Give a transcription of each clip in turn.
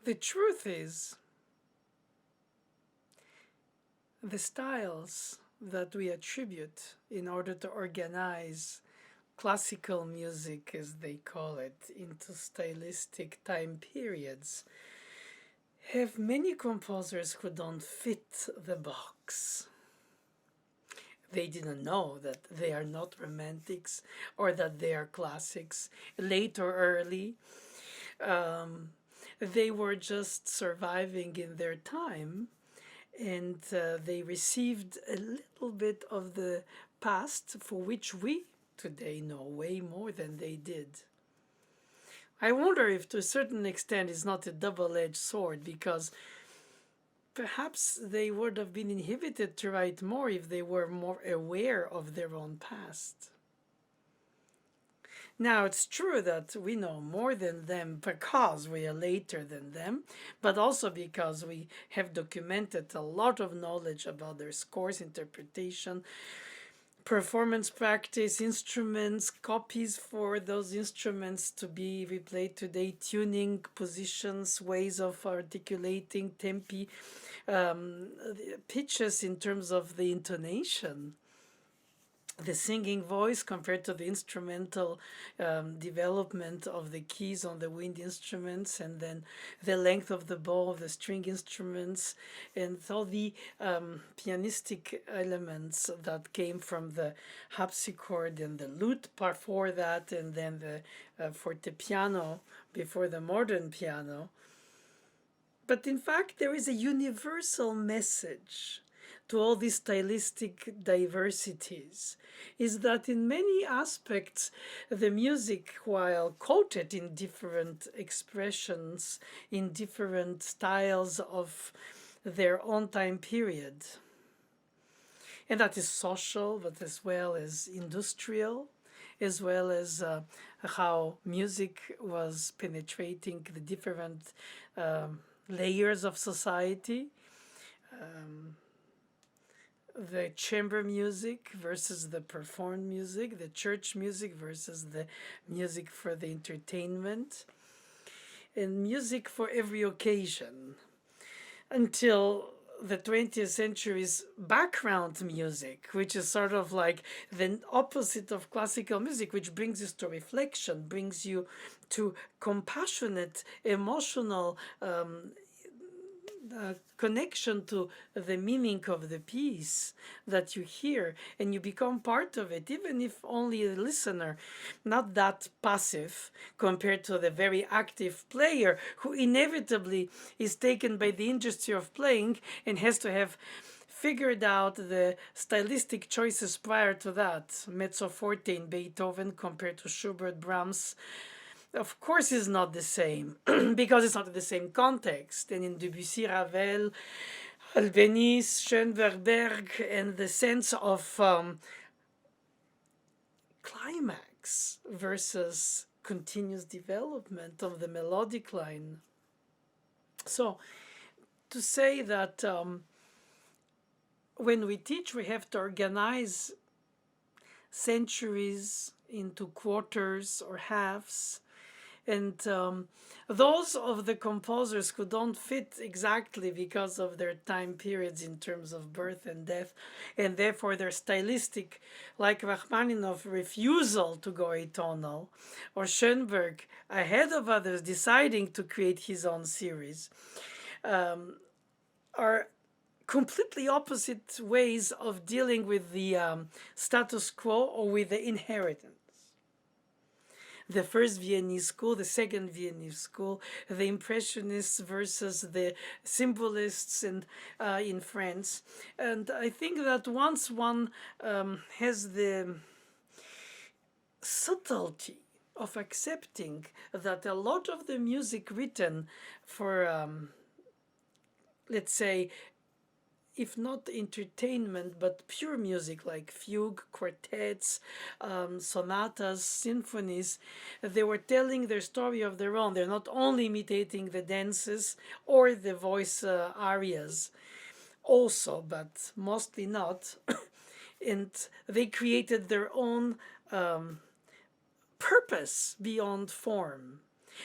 The truth is, the styles that we attribute in order to organize classical music, as they call it, into stylistic time periods, have many composers who don't fit the box. They didn't know that they are not romantics or that they are classics, late or early. They were just surviving in their time, and they received a little bit of the past for which we today know way more than they did. I wonder if to a certain extent it's not a double-edged sword, because perhaps they would have been inhibited to write more if they were more aware of their own past. Now, it's true that we know more than them because we are later than them, but also because we have documented a lot of knowledge about their scores, interpretation, performance practice, instruments, copies for those instruments to be replayed today, tuning, positions, ways of articulating, tempi, pitches in terms of the intonation, the singing voice compared to the instrumental development of the keys on the wind instruments, and then the length of the bow of the string instruments, and all the pianistic elements that came from the harpsichord and the lute before that, and then the fortepiano before the modern piano. But in fact, there is a universal message to all these stylistic diversities, is that in many aspects the music, while quoted in different expressions, in different styles of their own time period, and that is social, but as well as industrial, as well as how music was penetrating the different layers of society. The chamber music versus the performed music, the church music versus the music for the entertainment, and music for every occasion, until the 20th century's background music, which is sort of like the opposite of classical music, which brings us to reflection, brings you to compassionate, emotional connection to the meaning of the piece that you hear, and you become part of it, even if only a listener, not that passive compared to the very active player who inevitably is taken by the industry of playing and has to have figured out the stylistic choices prior to that. Mezzo forte in Beethoven compared to Schubert, Brahms, of course, is not the same because it's not the same context. And in Debussy, Ravel, Albéniz, Schoenberg, Berg, and the sense of climax versus continuous development of the melodic line. So, to say that when we teach, we have to organize centuries into quarters or halves. And those of the composers who don't fit exactly because of their time periods in terms of birth and death, and therefore their stylistic, like Rachmaninoff, refusal to go atonal, or Schoenberg, ahead of others, deciding to create his own series, are completely opposite ways of dealing with the status quo or with the inheritance. The first Viennese school, the second Viennese school, the Impressionists versus the Symbolists in France. And I think that once one has the subtlety of accepting that a lot of the music written for, let's say, if not entertainment, but pure music like fugue, quartets, sonatas, symphonies, they were telling their story of their own. They're not only imitating the dances or the voice arias also, but mostly not. And they created their own purpose beyond form.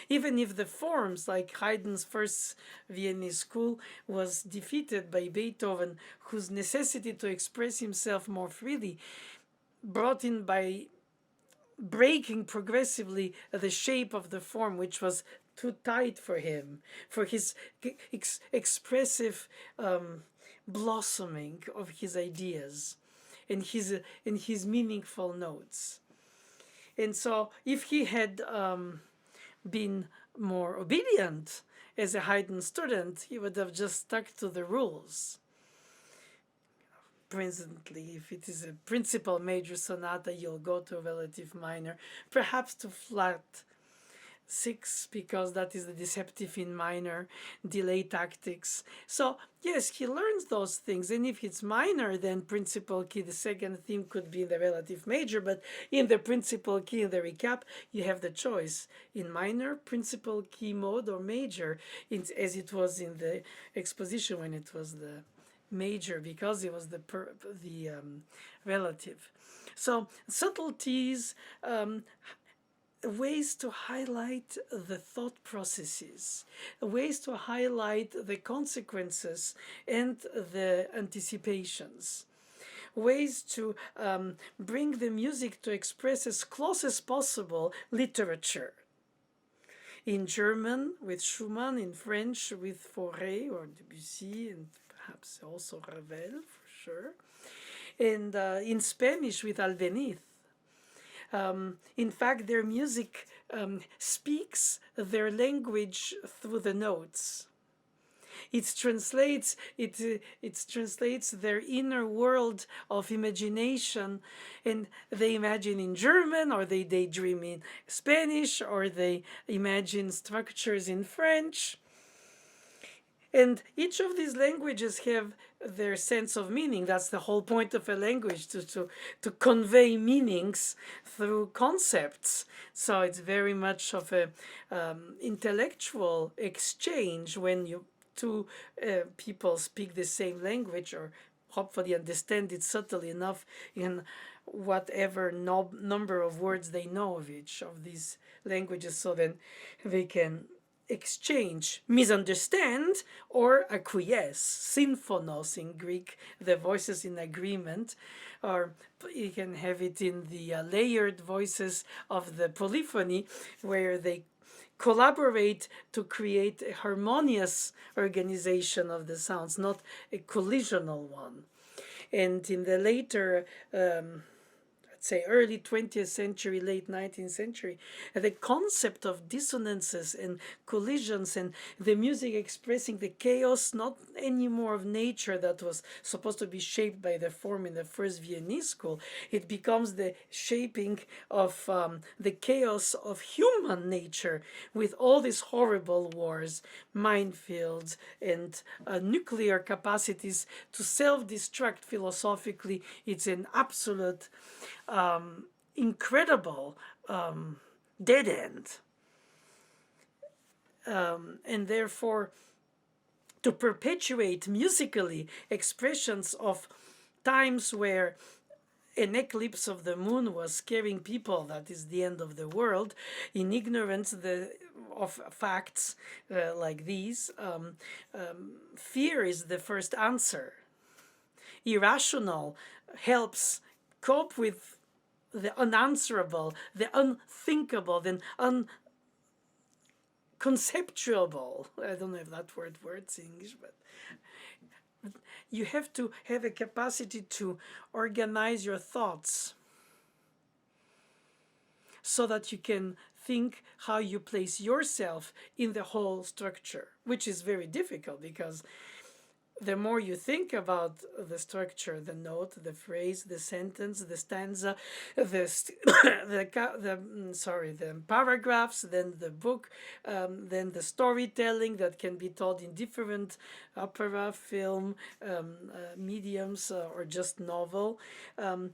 Even if the forms, like Haydn's first Viennese school, was defeated by Beethoven, whose necessity to express himself more freely, brought in by breaking progressively the shape of the form, which was too tight for him, for his expressive blossoming of his ideas and his meaningful notes. And so, if he had been more obedient as a Haydn student, he would have just stuck to the rules. Presently, if it is a principal major sonata, you'll go to relative minor, perhaps to flat 6, because that is the deceptive in minor, delay tactics. So yes, he learns those things, and if it's minor, then principal key, the second theme could be in the relative major, but in the principal key, in the recap, you have the choice in minor, principal key mode, or major, as it was in the exposition when it was the major, because it was the relative. So subtleties, ways to highlight the thought processes, ways to highlight the consequences and the anticipations, ways to bring the music to express as close as possible literature. In German with Schumann, in French with Fauré or Debussy, and perhaps also Ravel for sure, and in Spanish with Albéniz. In fact, their music speaks their language through the notes. It translates their inner world of imagination, and they imagine in German, or they daydream in Spanish, or they imagine structures in French. And each of these languages have their sense of meaning. That's the whole point of a language, to convey meanings through concepts. So it's very much of a intellectual exchange when two people speak the same language, or hopefully understand it subtly enough in whatever number of words they know of each of these languages, so then they can exchange, misunderstand, or acquiesce. Symphonos in Greek, the voices in agreement, or you can have it in the layered voices of the polyphony, where they collaborate to create a harmonious organization of the sounds, not a collisional one. And in the later say early 20th century, late 19th century, the concept of dissonances and collisions, and the music expressing the chaos, not anymore of nature that was supposed to be shaped by the form in the first Viennese school. It becomes the shaping of the chaos of human nature, with all these horrible wars, minefields, and nuclear capacities to self-destruct philosophically. It's an absolute incredible dead end. And therefore, to perpetuate musically expressions of times where an eclipse of the moon was scaring people, that is the end of the world, in ignorance of facts like these, fear is the first answer. Irrational helps cope with the unanswerable, the unthinkable, the unconceptuable. I don't know if that word works in English, but you have to have a capacity to organize your thoughts so that you can think how you place yourself in the whole structure, which is very difficult, because the more you think about the structure, the note, the phrase, the sentence, the stanza, the paragraphs, then the book, then the storytelling that can be told in different opera, film, mediums, or just novel, and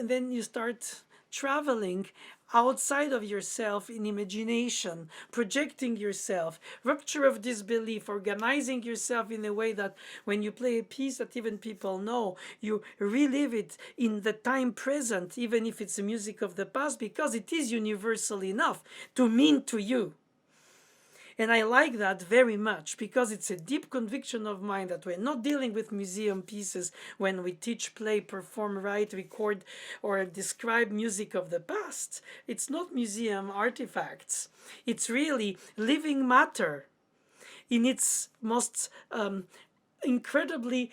then you start traveling outside of yourself in imagination, projecting yourself, rupture of disbelief, organizing yourself in a way that when you play a piece that even people know, you relive it in the time present, even if it's the music of the past, because it is universal enough to mean to you. And I like that very much because it's a deep conviction of mine that we're not dealing with museum pieces when we teach, play, perform, write, record, or describe music of the past. It's not museum artifacts. It's really living matter in its most incredibly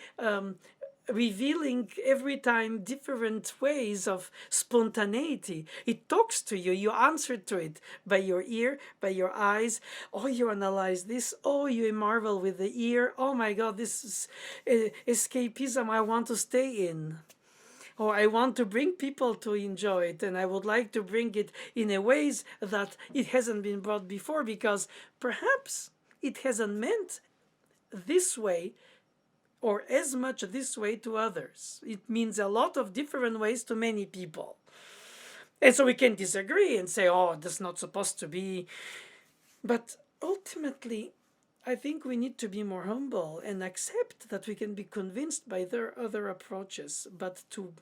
revealing every time different ways of spontaneity. It talks to you, you answer to it by your ear, by your eyes. Oh, you analyze this. Oh, you marvel with the ear. Oh my God, this is escapism I want to stay in. Or I want to bring people to enjoy it, and I would like to bring it in a ways that it hasn't been brought before, because perhaps it hasn't meant this way or as much this way to others. It means a lot of different ways to many people. And so we can disagree and say, oh, that's not supposed to be. But ultimately, I think we need to be more humble and accept that we can be convinced by their other approaches. But to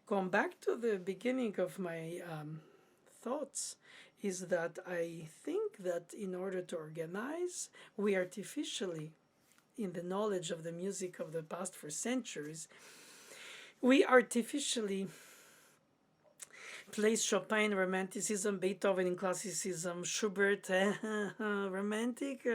come back to the beginning of my thoughts, is that I think that in order to organize, we artificially, in the knowledge of the music of the past for centuries, we artificially place Chopin in Romanticism, Beethoven in Classicism, Schubert Romantic,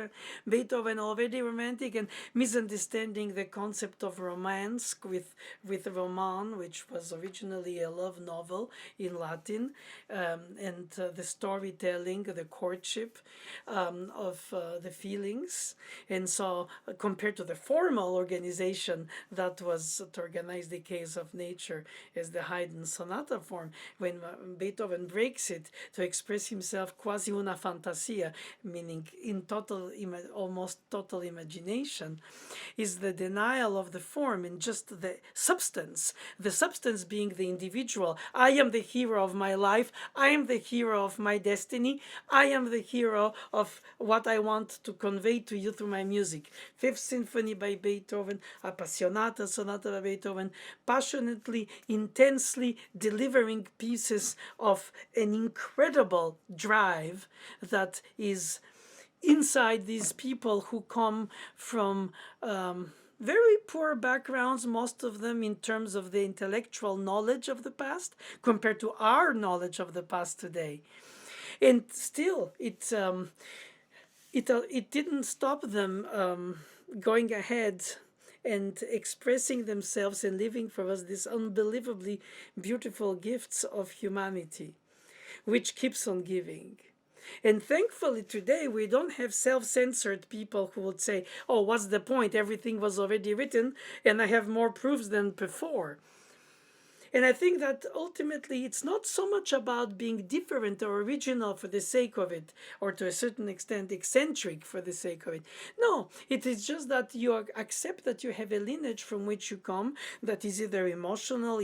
Beethoven already Romantic, and misunderstanding the concept of romance with Roman, which was originally a love novel in Latin, and the storytelling, the courtship of the feelings. And so compared to the formal organization that was to organize the case of nature as the Haydn sonata form, when Beethoven breaks it to express himself quasi una fantasia, meaning in almost total imagination, is the denial of the form and just the substance being the individual. I am the hero of my life. I am the hero of my destiny. I am the hero of what I want to convey to you through my music. Fifth Symphony by Beethoven, Appassionata Sonata by Beethoven, passionately, intensely delivering pieces of an incredible drive that is inside these people who come from very poor backgrounds, most of them in terms of the intellectual knowledge of the past compared to our knowledge of the past today. And still, it didn't stop them going ahead and expressing themselves and leaving for us these unbelievably beautiful gifts of humanity, which keeps on giving. And thankfully today we don't have self-censored people who would say, oh, what's the point? Everything was already written and I have more proofs than before. And I think that ultimately it's not so much about being different or original for the sake of it, or to a certain extent eccentric for the sake of it. No, it is just that you accept that you have a lineage from which you come that is either emotional,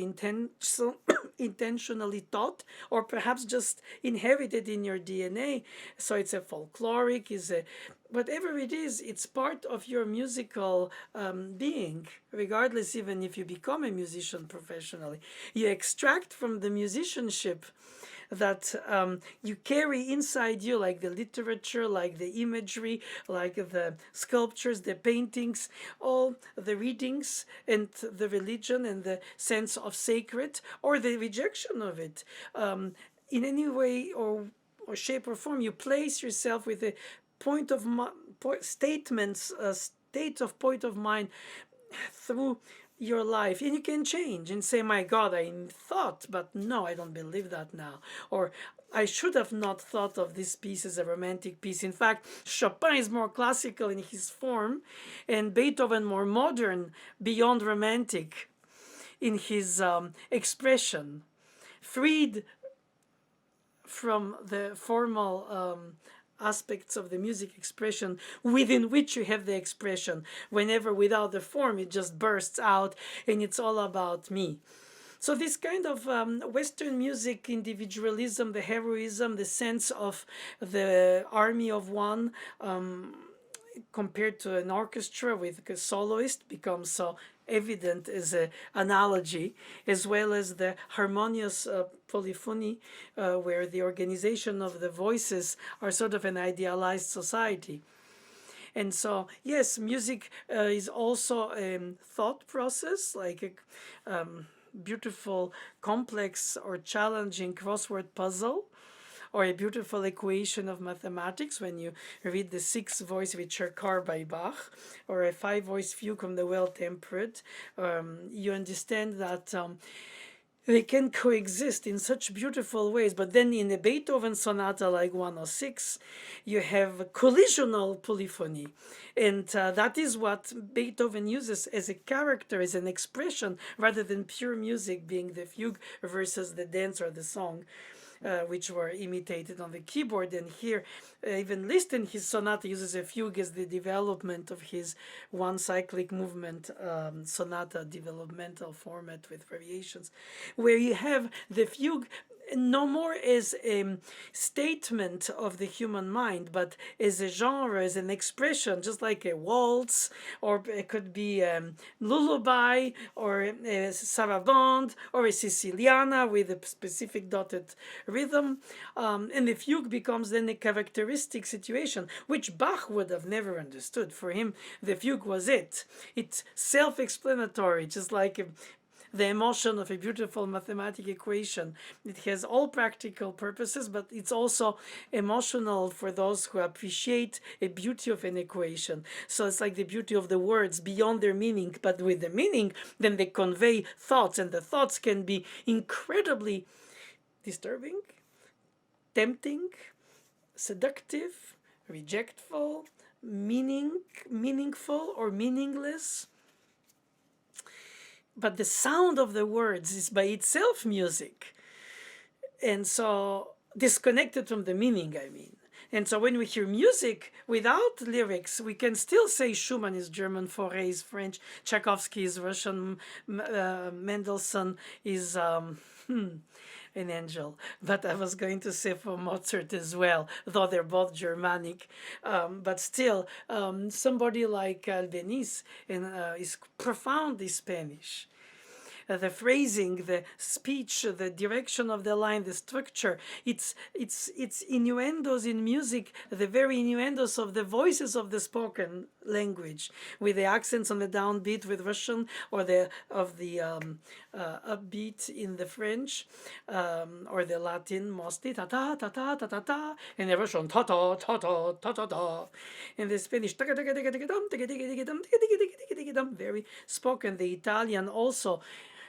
intentionally taught, or perhaps just inherited in your DNA. So it's a folkloric, whatever it is, it's part of your musical being, regardless even if you become a musician professionally. You extract from the musicianship that you carry inside you, like the literature, like the imagery, like the sculptures, the paintings, all the readings, and the religion and the sense of sacred or the rejection of it. In any way or shape or form, you place yourself with a point of statements, state of point of mind through your life, and you can change and say, my God, I thought, but no, I don't believe that now, or I should have not thought of this piece as a romantic piece. In fact, Chopin is more classical in his form and Beethoven more modern, beyond romantic in his expression, freed from the formal aspects of the music expression within which you have the expression. Whenever without the form, it just bursts out and it's all about me. So this kind of Western music individualism, the heroism, the sense of the army of one, compared to an orchestra with a soloist becomes so evident as an analogy, as well as the harmonious polyphony, where the organization of the voices are sort of an idealized society. And so, yes, music is also a thought process, like a beautiful, complex, or challenging crossword puzzle, or a beautiful equation of mathematics when you read the six voice Vicercar by Bach, or a five voice fugue from the Well-Tempered. You understand that they can coexist in such beautiful ways. But then in a Beethoven sonata like 106, you have collisional polyphony. And that is what Beethoven uses as a character, as an expression, rather than pure music being the fugue versus the dance or the song. Which were imitated on the keyboard. And here, even Liszt in his sonata uses a fugue as the development of his one cyclic movement sonata developmental format with variations, where you have the fugue no more as a statement of the human mind, but as a genre, as an expression, just like a waltz, or it could be a lullaby, or a sarabande, or a siciliana with a specific dotted rhythm. And the fugue becomes then a characteristic situation, which Bach would have never understood. For him, the fugue was it. It's self-explanatory, just like the emotion of a beautiful mathematical equation. It has all practical purposes, but it's also emotional for those who appreciate a beauty of an equation. So it's like the beauty of the words beyond their meaning, but with the meaning, then they convey thoughts, and the thoughts can be incredibly disturbing, tempting, seductive, rejectful, meaningful, or meaningless. But the sound of the words is by itself music. And so disconnected from the meaning, I mean. And so when we hear music without lyrics, we can still say Schumann is German, Fauré is French, Tchaikovsky is Russian, Mendelssohn is an angel. But I was going to say for Mozart as well, though they're both Germanic. But still, somebody like Albeniz is profoundly Spanish. The phrasing, the speech, the direction of the line, the structure, it's innuendos in music, the very innuendos of the voices of the spoken language, with the accents on the downbeat with Russian, or the upbeat in the French, or the Latin mostly ta ta ta ta ta ta ta, and the Russian ta ta ta ta ta ta ta, and the Spanish very spoken. The Italian also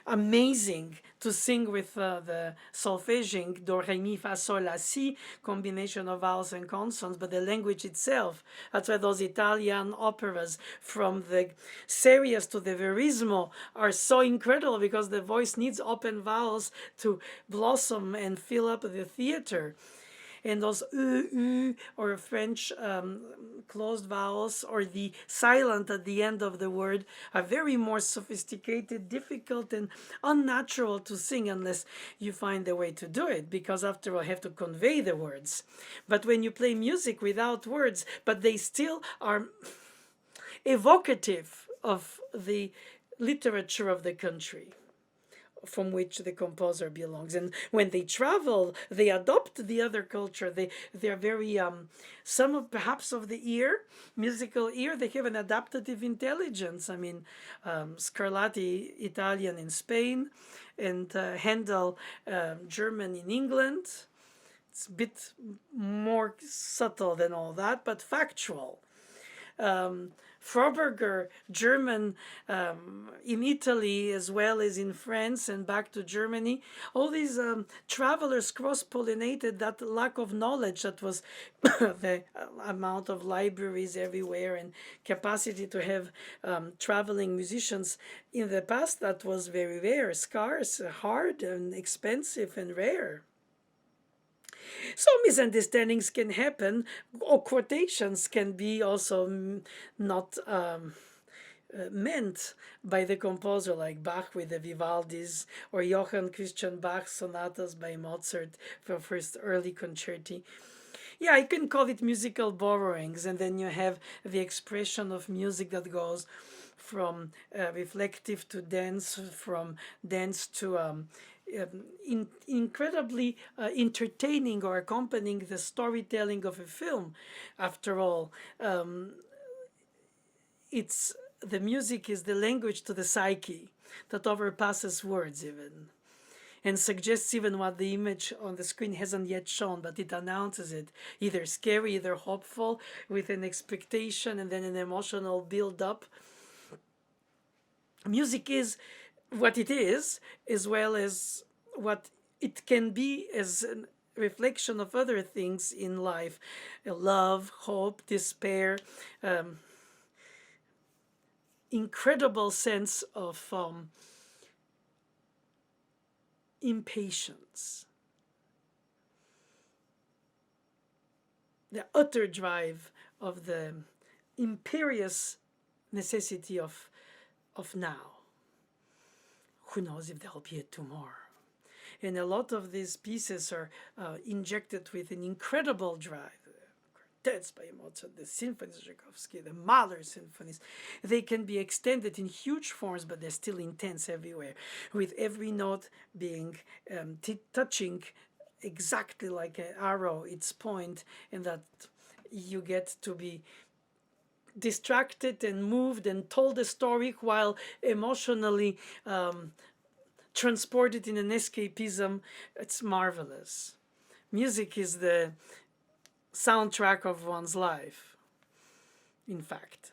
amazing to sing with the solfeging do re mi fa sol la si combination of vowels and consonants, but the language itself, that's why those Italian operas from the serious to the verismo are so incredible, because the voice needs open vowels to blossom and fill up the theater. And those or French closed vowels, or the silent at the end of the word, are very more sophisticated, difficult, and unnatural to sing unless you find a way to do it, because after all, you have to convey the words. But when you play music without words, but they still are evocative of the literature of the country from which the composer belongs. And when they travel, they adopt the other culture. They're very some of perhaps of the ear, musical ear, they have an adaptive intelligence. I mean, Scarlatti Italian in Spain, and Handel German in England. It's a bit more subtle than all that, but factual. Froberger, German, in Italy as well as in France and back to Germany. All these travelers cross-pollinated that lack of knowledge that was the amount of libraries everywhere and capacity to have traveling musicians in the past. That was very rare, scarce, hard, and expensive and rare. So misunderstandings can happen, or quotations can be also not meant by the composer, like Bach with the Vivaldis, or Johann Christian Bach sonatas by Mozart for first early concerti. Yeah, I can call it musical borrowings, and then you have the expression of music that goes from reflective to dance, from dance to incredibly entertaining or accompanying the storytelling of a film. After all, it's the music is the language to the psyche that overpasses words even, and suggests even what the image on the screen hasn't yet shown, but it announces it, either scary, either hopeful, with an expectation and then an emotional build up. Music is what it is, as well as what it can be as a reflection of other things in life: love, hope, despair, incredible sense of impatience, the utter drive of the imperious necessity of now. Who knows if there'll be a tomorrow? And a lot of these pieces are injected with an incredible drive. Quartets by Mozart, the symphonies of Tchaikovsky, the Mahler symphonies. They can be extended in huge forms, but they're still intense everywhere, with every note being touching exactly like an arrow its point, and that you get to be distracted and moved and told a story while emotionally transported in an escapism. It's marvelous. Music is the soundtrack of one's life, in fact.